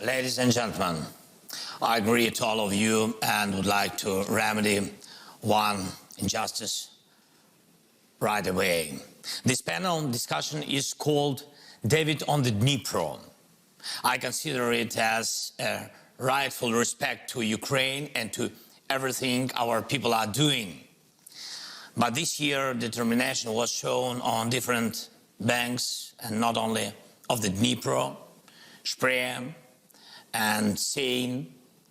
Ladies and gentlemen, I greet all of you and would like to remedy one injustice right away. This panel discussion is called David on the Dnipro. I consider it as a rightful respect to Ukraine and to everything our people are doing. But this year, determination was shown on different banks, and not only of the Dnipro, Spree, and Seine,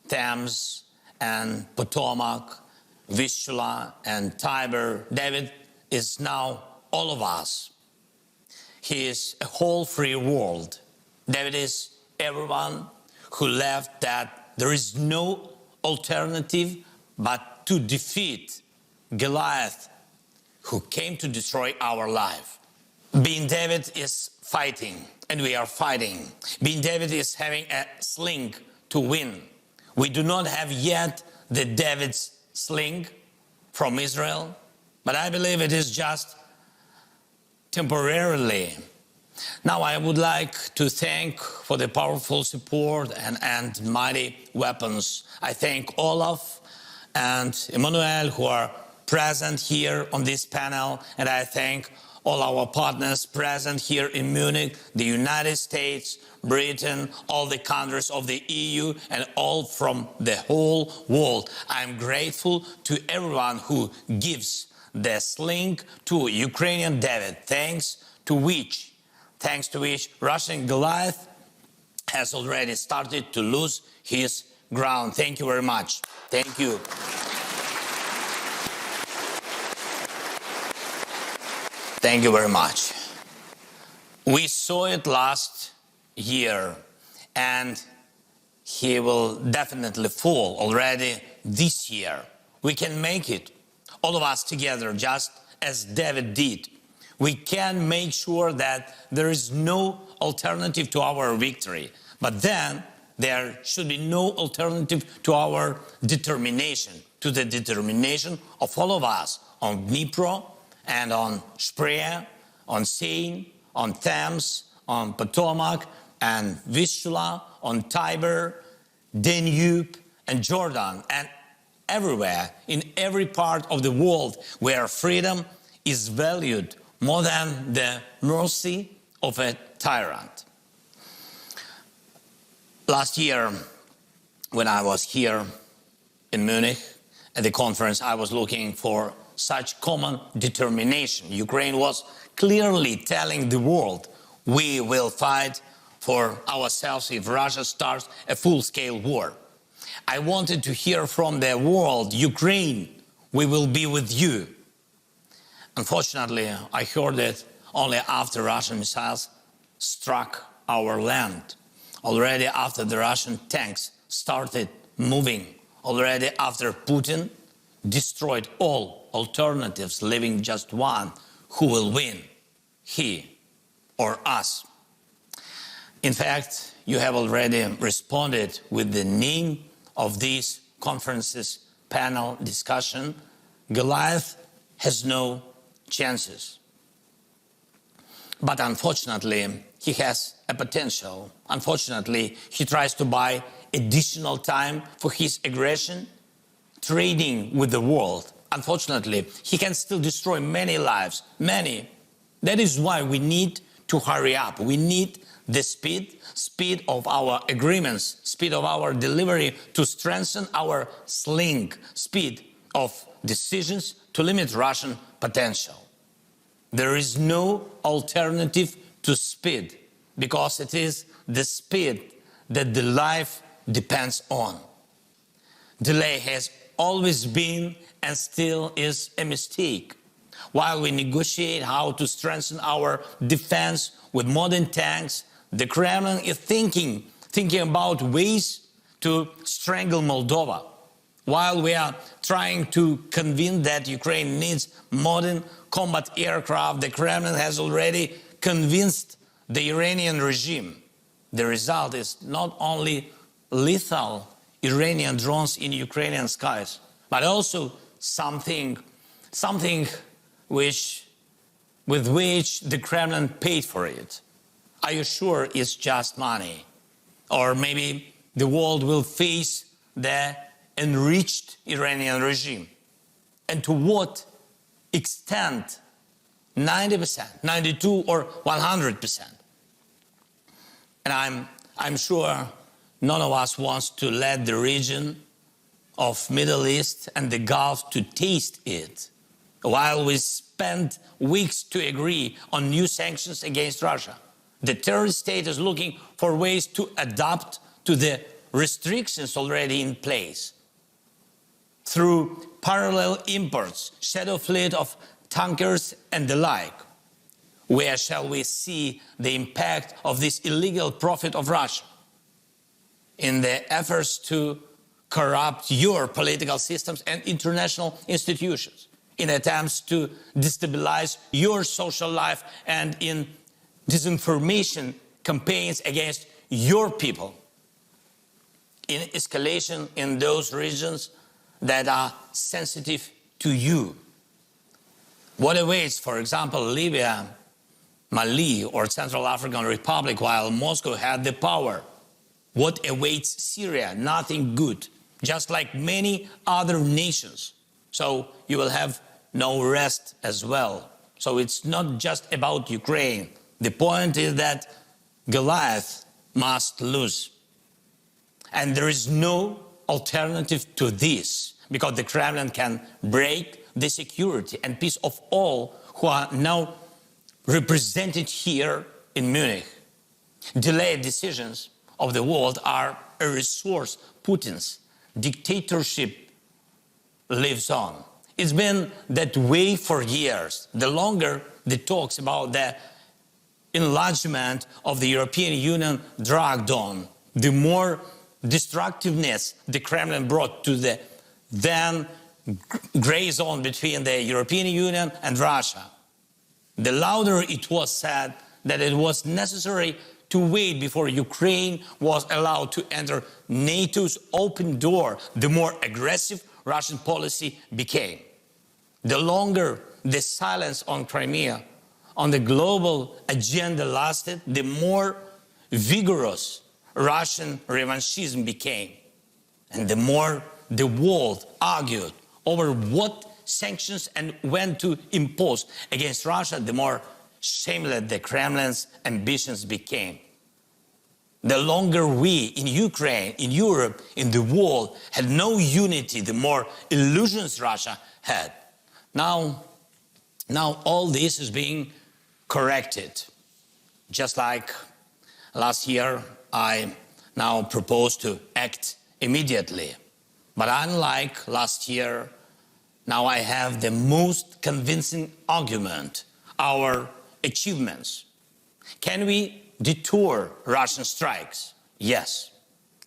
Thames, and Potomac, Vistula, and Tiber. David is now all of us. He is a whole free world. David is everyone who left that there is no alternative but to defeat Goliath, who came to destroy our life. Being David is fighting, and we are fighting. Being David is having a sling to win. We do not have yet the David's sling from Israel, but I believe it is just temporarily. Now I would like to thank for the powerful support and mighty weapons. I thank Olaf and Emmanuel who are present here on this panel, and I thank all our partners present here in Munich, the United States, Britain, all the countries of the EU, and all from the whole world. I'm grateful to everyone who gives the sling to Ukrainian David, thanks to which Russian Goliath has already started to lose his ground. Thank you very much. Thank you. Thank you very much. We saw it last year, and he will definitely fall already this year. We can make it, all of us together, just as David did. We can make sure that there is no alternative to our victory, but then there should be no alternative to our determination, to the determination of all of us on Dnipro, and on Spree, on Seine, on Thames, on Potomac, and Vistula, on Tiber, Danube, and Jordan, and everywhere, in every part of the world where freedom is valued more than the mercy of a tyrant. Last year, when I was here in Munich at the conference, I was looking for such common determination. Ukraine was clearly telling the world, we will fight for ourselves if Russia starts a full-scale war. I wanted to hear from the world, Ukraine, we will be with you. Unfortunately, I heard it only after Russian missiles struck our land, already after the Russian tanks started moving, already after Putin destroyed all alternatives, leaving just one who will win, he or us. In fact, you have already responded with the name of this conference's panel discussion. Goliath has no chances. But unfortunately, he has a potential. Unfortunately, he tries to buy additional time for his aggression, trading with the world. Unfortunately, he can still destroy many lives, many. That is why we need to hurry up. We need the speed of our agreements, speed of our delivery to strengthen our sling, speed of decisions to limit Russian potential. There is no alternative to speed, because it is the speed that the life depends on. Delay has always been and still is a mistake. While we negotiate how to strengthen our defense with modern tanks, the Kremlin is thinking about ways to strangle Moldova. While we are trying to convince that Ukraine needs modern combat aircraft, the Kremlin has already convinced the Iranian regime. The result is not only lethal Iranian drones in Ukrainian skies, but also something with which the Kremlin paid for it. Are you sure it's just money? or maybe the world will face the enriched Iranian regime. And to what extent? 90%, 92 or 100%. And I'm sure none of us wants to let the region of Middle East and the Gulf to taste it, while we spent weeks to agree on new sanctions against Russia. The terrorist state is looking for ways to adapt to the restrictions already in place through parallel imports, shadow fleet of tankers and the like. Where shall we see the impact of this illegal profit of Russia? In the efforts to corrupt your political systems and international institutions, in attempts to destabilize your social life, and in disinformation campaigns against your people, in escalation in those regions that are sensitive to you. What awaits, for example, Libya, Mali, or Central African Republic while Moscow had the power? What awaits Syria? Nothing good, just like many other nations. So you will have no rest as well. So it's not just about Ukraine. The point is that Golhiath must lose. And there is no alternative to this, because the Kremlin can break the security and peace of all who are now represented here in Munich. Delayed decisions of the world are a resource. Putin's dictatorship lives on. It's been that way for years. The longer the talks about the enlargement of the European Union dragged on, the more destructiveness the Kremlin brought to the then gray zone between the European Union and Russia. The louder it was said that it was necessary to wait before Ukraine was allowed to enter NATO's open door, the more aggressive Russian policy became. The longer the silence on Crimea, on the global agenda lasted, the more vigorous Russian revanchism became. And the more the world argued over what sanctions and when to impose against Russia, the more shameless the Kremlin's ambitions became. The longer we in Ukraine, in Europe, in the world had no unity, the more illusions Russia had. Now all this is being corrected. Just like last year, I now propose to act immediately. But unlike last year, now I have the most convincing argument, our achievements. Can we deter Russian strikes? Yes.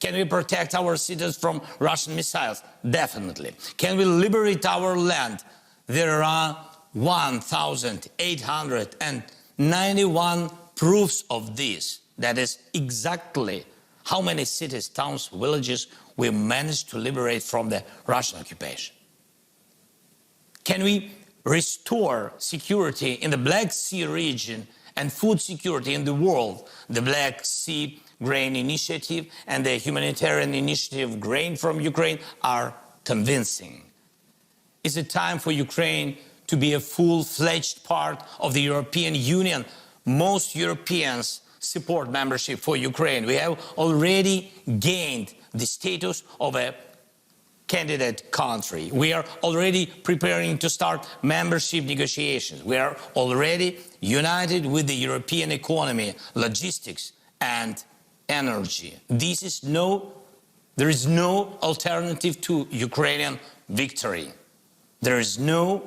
Can we protect our cities from Russian missiles? Definitely. Can we liberate our land? There are 1,891 proofs of this. That is exactly how many cities, towns, villages we managed to liberate from the Russian occupation. Can we restore security in the Black Sea region and food security in the world? The Black Sea Grain Initiative and the humanitarian initiative Grain from Ukraine are convincing. Is it time for Ukraine to be a full-fledged part of the European Union? Most Europeans support membership for Ukraine. We have already gained the status of a candidate country. We are already preparing to start membership negotiations. We are already united with the European economy, logistics, and energy. There is no alternative to Ukrainian victory. There is no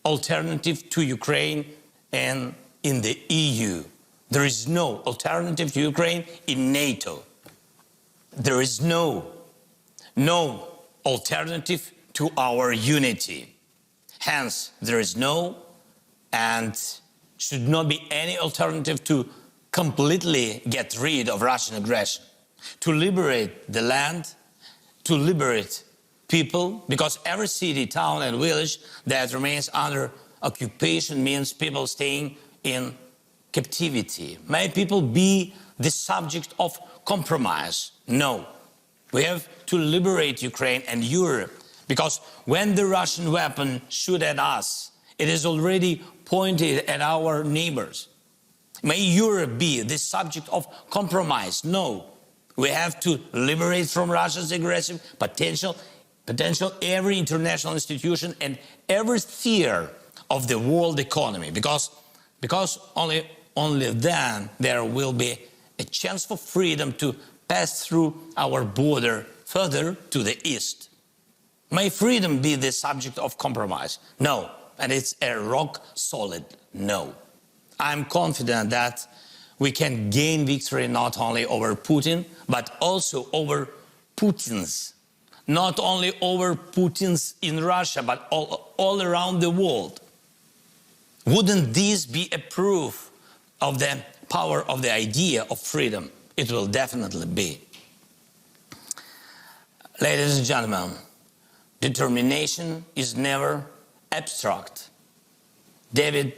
alternative to Ukraine in the EU. There is no alternative to Ukraine in NATO. There is no alternative to our unity. Hence, there is no and should not be any alternative to completely get rid of Russian aggression, to liberate the land, to liberate people, because every city, town and village that remains under occupation means people staying in captivity. May people be the subject of compromise. No. We have to liberate Ukraine and Europe, because when the Russian weapon shoot at us, it is already pointed at our neighbors. May Europe be the subject of compromise. No. We have to liberate from Russia's aggressive potential every international institution and every sphere of the world economy, because only then there will be a chance for freedom to pass through our border further to the east. May freedom be the subject of compromise? No, and it's a rock solid no. I'm confident that we can gain victory not only over Putin, but also over Putins. Not only over Putins in Russia, but all around the world. Wouldn't this be a proof of the power of the idea of freedom? It will definitely be. Ladies and gentlemen, determination is never abstract. David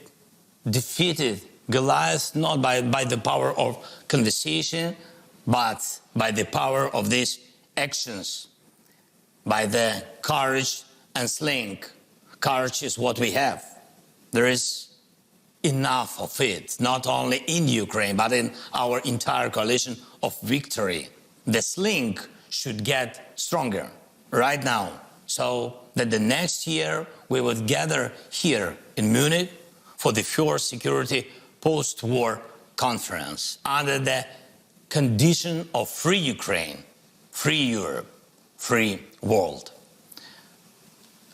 defeated Goliath not by the power of conversation, but by the power of these actions, by the courage and sling. Courage is what we have. There is enough of it, not only in Ukraine, but in our entire coalition of victory. The sling should get stronger right now, so that the next year we would gather here in Munich for the first security post-war conference under the condition of free Ukraine, free Europe, free world.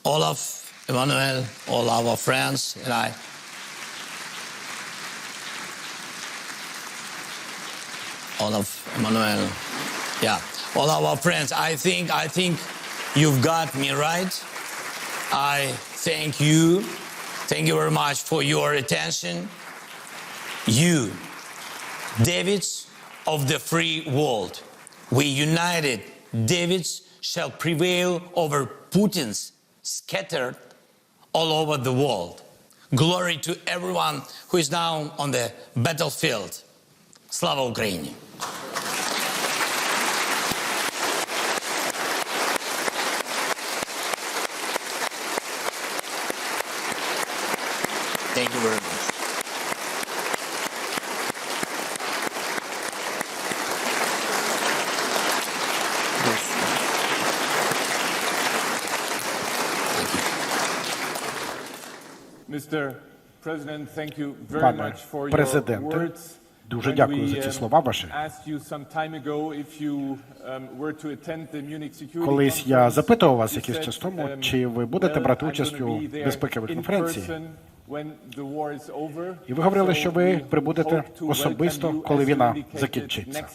Olaf, Emmanuel, all our friends and I, Olaf, Emmanuel, yeah, all our friends, I think you've got me right. I thank you very much for your attention. You, Davids of the free world, we united Davids shall prevail over Putins scattered all over the world. Glory to everyone who is now on the battlefield. Slava Ukraini! Thank you very much. Mr. President, thank you very Пане much for your президенте, words. дуже дякую за ці слова ваші. Колись я запитував вас якийсь час тому, чи ви будете брати участь у безпековій конференції. І ви говорили, що ви прибудете особисто, коли війна закінчиться.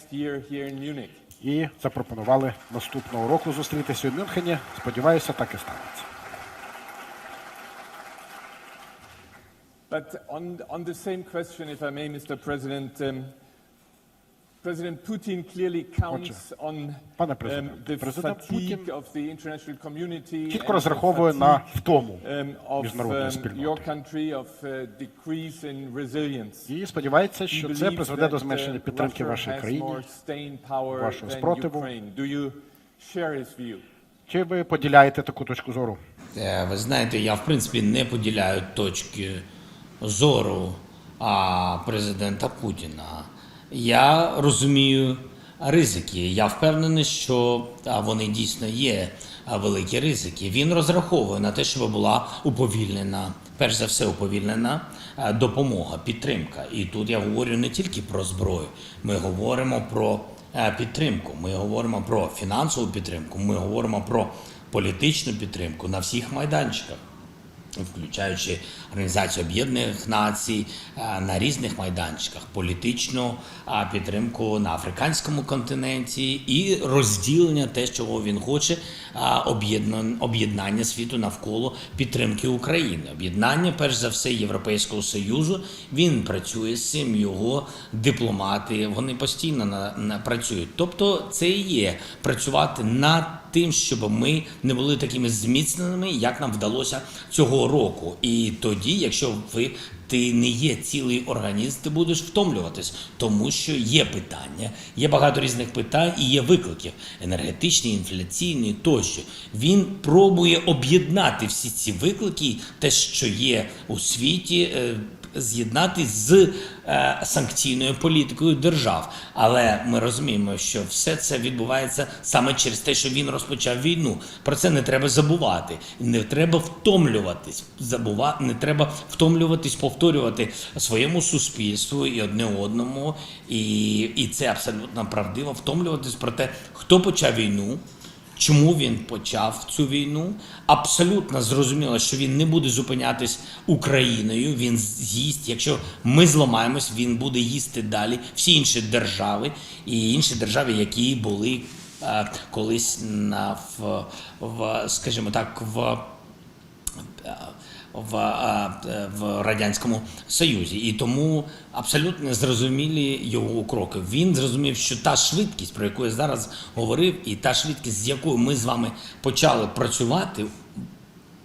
І запропонували наступного року зустрітися у Мюнхені. Сподіваюся, так і станеться. But on the same question, if I may, Mr. President, President Putin clearly counts on the fatigue of the international community чітко розраховує на втому of міжнародної your спільноти. country, of decrease in resilience. І сподівається, що це призведе до зменшення підтримки вашої країні, вашого спротиву. Do you share his view? Чи ви поділяєте таку точку зору? Ви знаєте, я в принципі не поділяю точки зору президента Путіна. Я розумію ризики. Я впевнений, що вони дійсно є великі ризики. Він розраховує на те, щоб була уповільнена, перш за все уповільнена допомога, підтримка. І тут я говорю не тільки про зброю. Ми говоримо про підтримку, ми говоримо про фінансову підтримку, ми говоримо про політичну підтримку на всіх майданчиках, включаючи Організацію Об'єднаних Націй на різних майданчиках, політичну підтримку на африканському континенті і розділення те, чого він хоче, об'єднання світу навколо підтримки України. Об'єднання, перш за все, Європейського Союзу. Він працює з цим, його дипломати, вони постійно працюють. Тобто це і є працювати над тим, щоб ми не були такими зміцненими, як нам вдалося цього року. І тоді, якщо ви ти не є цілий організм, ти будеш втомлюватись, тому що є питання, є багато різних питань і є виклики енергетичні, інфляційні тощо. Він пробує об'єднати всі ці виклики, те, що є у світі, з'єднати з санкційною політикою держав. Але ми розуміємо, що все це відбувається саме через те, що він розпочав війну. Про це не треба забувати. Не треба втомлюватись, не треба втомлюватись, повторювати своєму суспільству і одне одному. І це абсолютно правдиво, втомлюватись про те, хто почав війну, чому він почав цю війну. Абсолютно зрозуміло, що він не буде зупинятись Україною, він з'їсть. Якщо ми зламаємось, він буде їсти далі всі інші держави, і інші держави, які були колись скажімо так, в Радянському Союзі. І тому абсолютно зрозумілі його кроки. Він зрозумів, що та швидкість, про яку я зараз говорив, і та швидкість, з якою ми з вами почали працювати,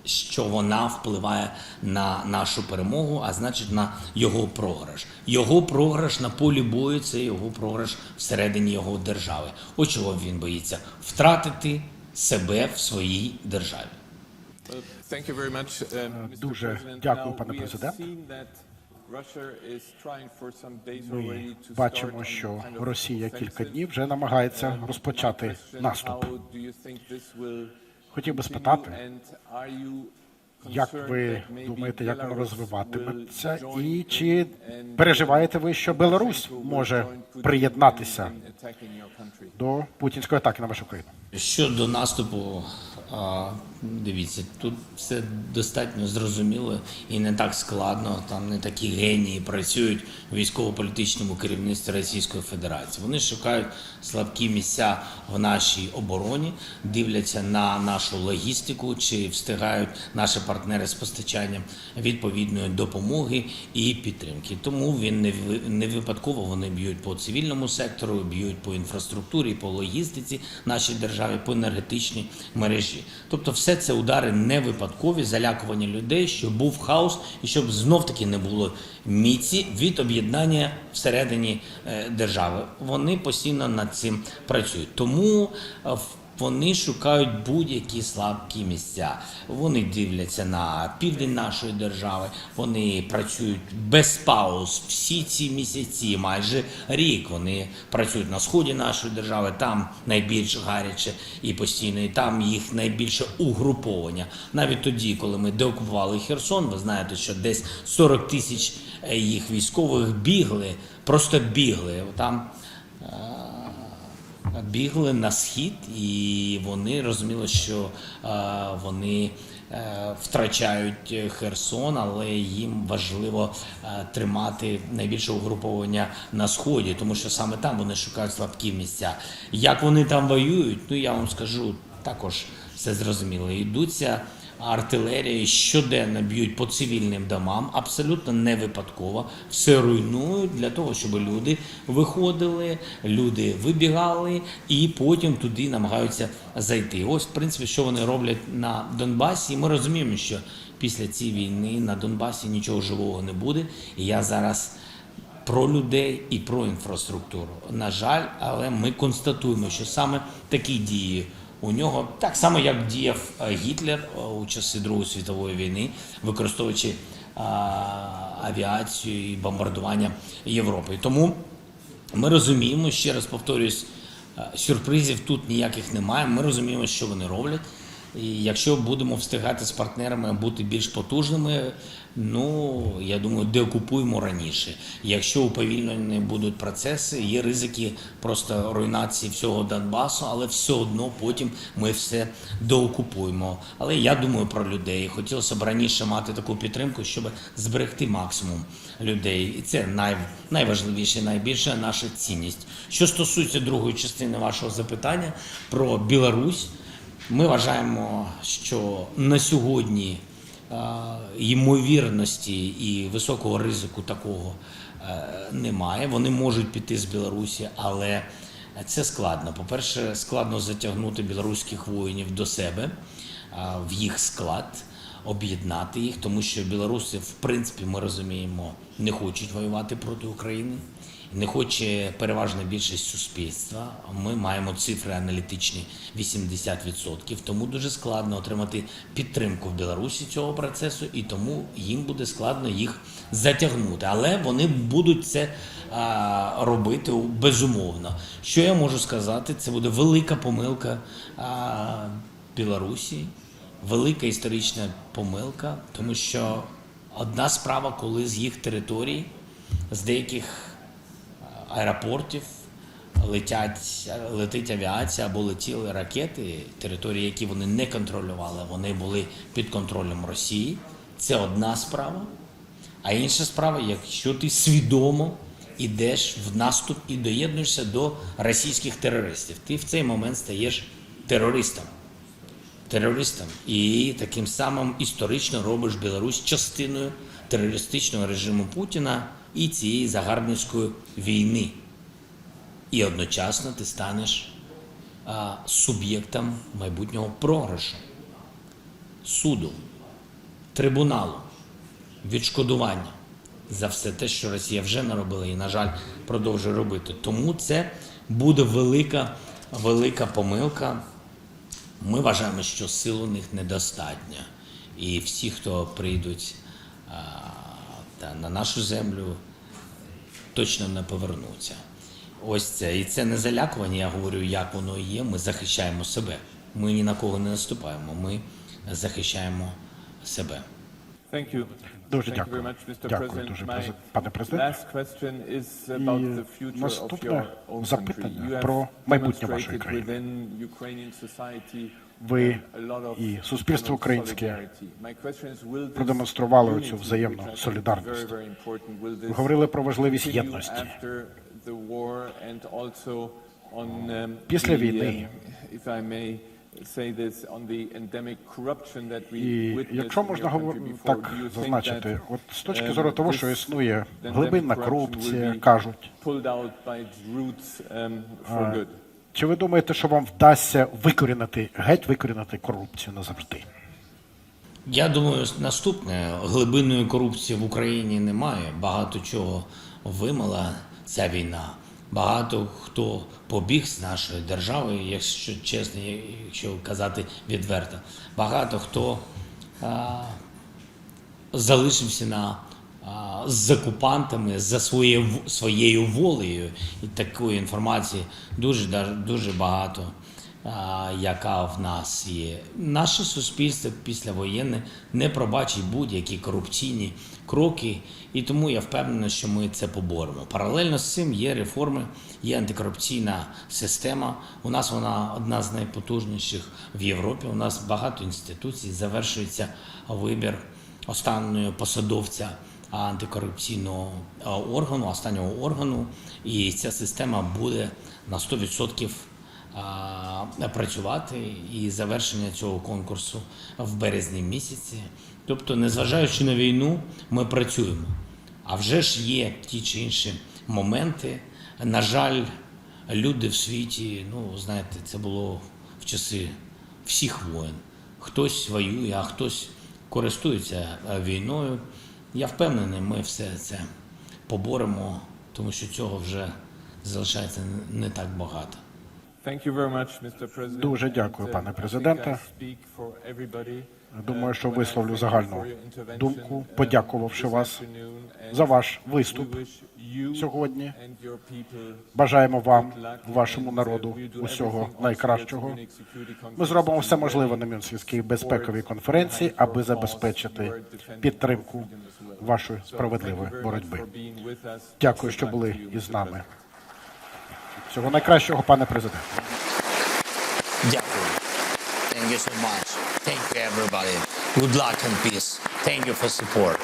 що вона впливає на нашу перемогу, а значить на його програш. Його програш на полі бою – це його програш всередині його держави. Ось чого він боїться – втратити себе в своїй державі. Дуже дякую, пане президент. Ми бачимо, що Росія кілька днів вже намагається розпочати наступ. Хотів би спитати, як ви думаєте, як воно розвиватиметься, і чи переживаєте ви, що Білорусь може приєднатися до путінської атаки на вашу країну? Щодо наступу, дивіться, тут все достатньо зрозуміло і не так складно. Там не такі генії працюють у військово-політичному керівництві Російської Федерації. Вони шукають слабкі місця в нашій обороні, дивляться на нашу логістику, чи встигають наші партнери з постачанням відповідної допомоги і підтримки. Тому він не випадково вони б'ють по цивільному сектору, б'ють по інфраструктурі, по логістиці нашій державі, по енергетичній мережі. Тобто все це удари не випадкові, залякування людей, щоб був хаос і щоб знов-таки не було міці від об'єднання всередині держави. Вони постійно над цим працюють. Тому вони шукають будь-які слабкі місця. Вони дивляться на південь нашої держави, вони працюють без пауз всі ці місяці, майже рік. Вони працюють на сході нашої держави, там найбільш гаряче і постійно, і там їх найбільше угруповання. Навіть тоді, коли ми деокупували Херсон, ви знаєте, що десь 40 тисяч їх військових бігли, просто бігли. Там бігли на схід, і вони розуміли, що вони втрачають Херсон, але їм важливо тримати найбільше угруповання на сході, тому що саме там вони шукають слабкі місця. Як вони там воюють, ну я вам скажу, також все зрозуміло. Йдуться артилерії, щоденно б'ють по цивільним домам, абсолютно не випадково, все руйнують для того, щоб люди виходили, люди вибігали і потім туди намагаються зайти. Ось, в принципі, що вони роблять на Донбасі. І ми розуміємо, що після цієї війни на Донбасі нічого живого не буде. І я зараз про людей і про інфраструктуру. На жаль, але ми констатуємо, що саме такі дії у нього, так само, як діяв Гітлер у часи Другої світової війни, використовуючи авіацію і бомбардування Європи. Тому ми розуміємо, ще раз повторюсь, сюрпризів тут ніяких немає. Ми розуміємо, що вони роблять. І якщо будемо встигати з партнерами бути більш потужними, ну, я думаю, деокупуємо раніше. Якщо уповільнені будуть процеси, є ризики просто руйнації всього Донбасу, але все одно потім ми все доокупуємо. Але я думаю про людей. Хотілося б раніше мати таку підтримку, щоб зберегти максимум людей. І це найважливіше, найбільша наша цінність. Що стосується другої частини вашого запитання про Білорусь, ми вважаємо, що на сьогодні ймовірності і високого ризику такого немає. Вони можуть піти з Білорусі, але це складно. По-перше, складно затягнути білоруських воїнів до себе, в їх склад. об'єднати їх, тому що білоруси, в принципі, ми розуміємо, не хочуть воювати проти України, не хоче переважна більшість суспільства. Ми маємо цифри аналітичні 80%, тому дуже складно отримати підтримку в Білорусі цього процесу, і тому їм буде складно їх затягнути. Але вони будуть це робити безумовно. Що я можу сказати? Це буде велика помилка Білорусі, велика історична помилка, тому що одна справа, коли з їх територій, з деяких аеропортів летить авіація або летіли ракети, території, які вони не контролювали, вони були під контролем Росії. Це одна справа. А інша справа, якщо ти свідомо йдеш в наступ і доєднуєшся до російських терористів, ти в цей момент стаєш терористом. І таким самим історично робиш Білорусь частиною терористичного режиму Путіна і цієї загарбницької війни. І одночасно ти станеш суб'єктом майбутнього програшу, суду, трибуналу, відшкодування за все те, що Росія вже наробила і, на жаль, продовжує робити. Тому це буде велика помилка. Ми вважаємо, що сил у них недостатньо. І всі, хто прийдуть на нашу землю, точно не повернуться. Ось це. І це не залякування, я говорю, як воно і є. Ми захищаємо себе. Ми ні на кого не наступаємо. Ми захищаємо себе. Дуже дякую. Дякую дуже, пане президент. І наступне запитання про майбутнє вашої країни. Ви і суспільство українське продемонстрували цю взаємну солідарність. Ви говорили про важливість єдності. Після війни, і якщо можна так зазначити, от з точки зору того, що існує глибинна корупція, кажуть, чи ви думаєте, що вам вдасться геть викорінити корупцію назавжди? Я думаю, наступне. Глибинної корупції в Україні немає. Багато чого вимила ця війна. Багато хто побіг з нашої держави, якщо чесно, якщо казати відверто. Багато хто залишився з окупантами за своєю волею. І такої інформації дуже багато, яка в нас є. Наше суспільство післявоєнне не пробачить будь-які корупційні кроки, і тому я впевнений, що ми це поборемо. Паралельно з цим є реформи, є антикорупційна система. У нас вона одна з найпотужніших в Європі. У нас багато інституцій, завершується вибір останнього посадовця антикорупційного органу, останнього органу, і ця система буде на 100% працювати, і завершення цього конкурсу в березні місяці. Тобто, незважаючи на війну, ми працюємо. А вже ж є ті чи інші моменти. На жаль, люди в світі, знаєте, це було в часи всіх воєн. Хтось воює, а хтось користується війною. Я впевнений, ми все це поборемо, тому що цього вже залишається не так багато. Дуже дякую, пане президенте. Думаю, що висловлю загальну думку, подякувавши вас за ваш виступ сьогодні. Бажаємо вам, вашому народу, усього найкращого. Ми зробимо все можливе на Мюнхенській безпековій конференції, аби забезпечити підтримку вашої справедливої боротьби. Дякую, що були із нами. Всього найкращого, пане президенте. Дякую. Thank you so much. Thank you, everybody. Good luck and peace. Thank you for support.